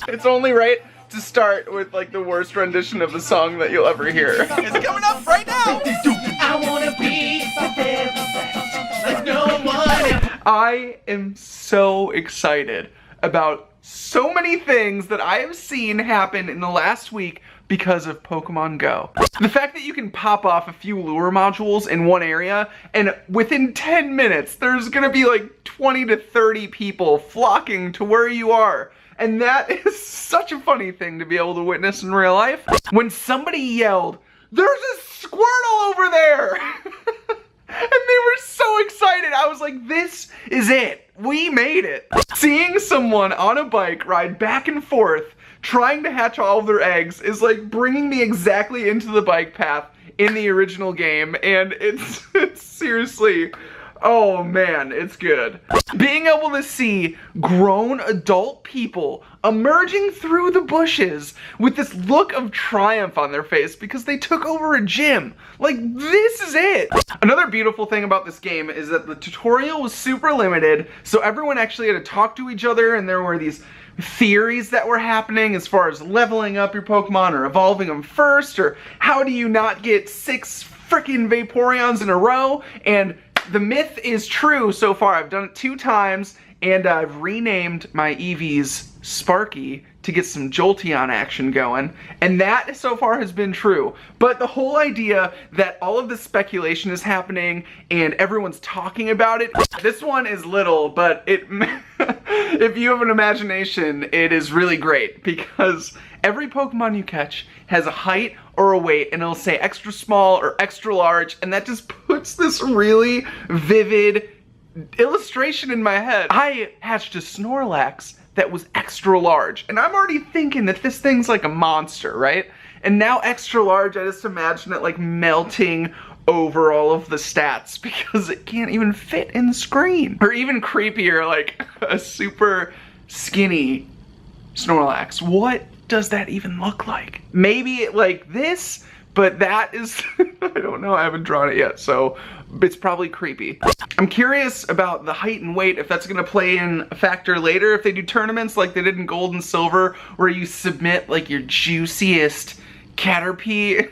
It's only right to start with like the worst rendition of the song that you'll ever hear. It's coming up right now! I wanna be like no one. I am so excited about so many things that I have seen happen in the last week because of Pokemon Go. The fact that you can pop off a few lure modules in one area and within 10 minutes there's gonna be like 20 to 30 people flocking to where you are. And that is such a funny thing to be able to witness in real life. When somebody yelled, "There's a Squirtle over there!" And they were so excited. I was like, this is it. We made it. Seeing someone on a bike ride back and forth trying to hatch all of their eggs is like bringing me exactly into the bike path in the original game, and it's seriously, oh man, it's good. Being able to see grown adult people emerging through the bushes with this look of triumph on their face because they took over a gym. Like, this is it. Another beautiful thing about this game is that the tutorial was super limited, so everyone actually had to talk to each other, and there were these theories that were happening as far as leveling up your Pokemon or evolving them first, or how do you not get 6 freaking Vaporeons in a row. And the myth is true so far. I've done it 2 times, and I've renamed my Eevees Sparky to get some Jolteon action going, and that so far has been true. But the whole idea that all of this speculation is happening and everyone's talking about it, this one is little, but it if you have an imagination, it is really great, because every Pokemon you catch has a height or a weight, and it'll say extra small or extra large, and that just puts this really vivid illustration in my head. I hatched a Snorlax that was extra large, and I'm already thinking that this thing's like a monster, right? And now extra large, I just imagine it like melting over all of the stats because it can't even fit in the screen. Or even creepier, like a super skinny Snorlax. What does that even look like? Maybe like this, but that is, I don't know, I haven't drawn it yet, so it's probably creepy. I'm curious about the height and weight, if that's gonna play in a factor later, if they do tournaments like they did in Gold and Silver, where you submit like your Juicy-ist Caterpie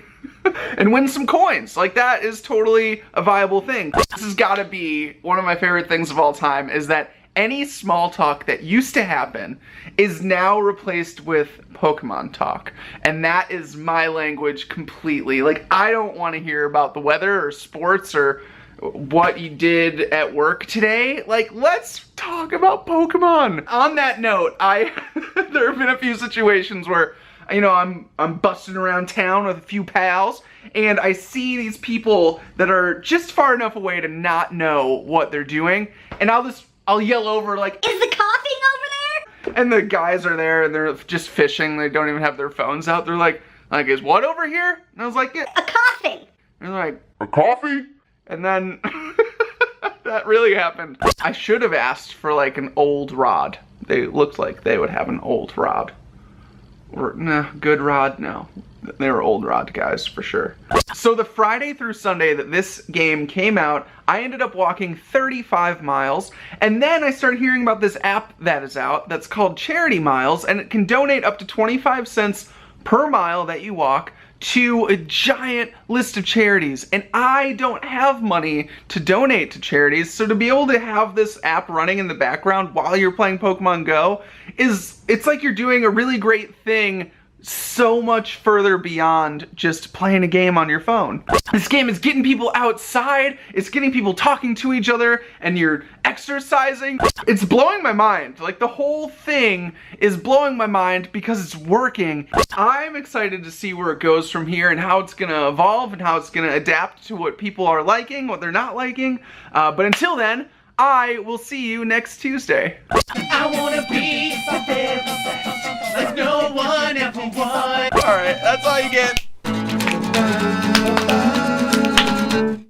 and win some coins. Like, that is totally a viable thing. This has gotta be one of my favorite things of all time, is that any small talk that used to happen is now replaced with Pokemon talk. And that is my language completely. Like, I don't want to hear about the weather or sports or what you did at work today. Like, let's talk about Pokemon. On that note, there have been a few situations where, you know, I'm busting around town with a few pals, and I see these people that are just far enough away to not know what they're doing, and I'll yell over like, "Is the coughing over there?" And the guys are there and they're just fishing. They don't even have their phones out. They're like, "Is what over here?" And I was like, "Yeah, a coughing." And they're like, "A coffee?" And then that really happened. I should have asked for like an old rod. They looked like they would have an old rod. Or, nah, good rod, no. They were old rod guys for sure. So the Friday through Sunday that this game came out, I ended up walking 35 miles, and then I started hearing about this app that is out that's called Charity Miles, and it can donate up to 25 cents per mile that you walk to a giant list of charities. And I don't have money to donate to charities, so to be able to have this app running in the background while you're playing Pokemon Go it's like you're doing a really great thing so much further beyond just playing a game on your phone. This game is getting people outside, it's getting people talking to each other, and you're exercising. It's blowing my mind. Like, the whole thing is blowing my mind because it's working. I'm excited to see where it goes from here and how it's gonna evolve and how it's gonna adapt to what people are liking, what they're not liking. But until then, I will see you next Tuesday. I wanna be something like no one ever was. Alright, that's all you get.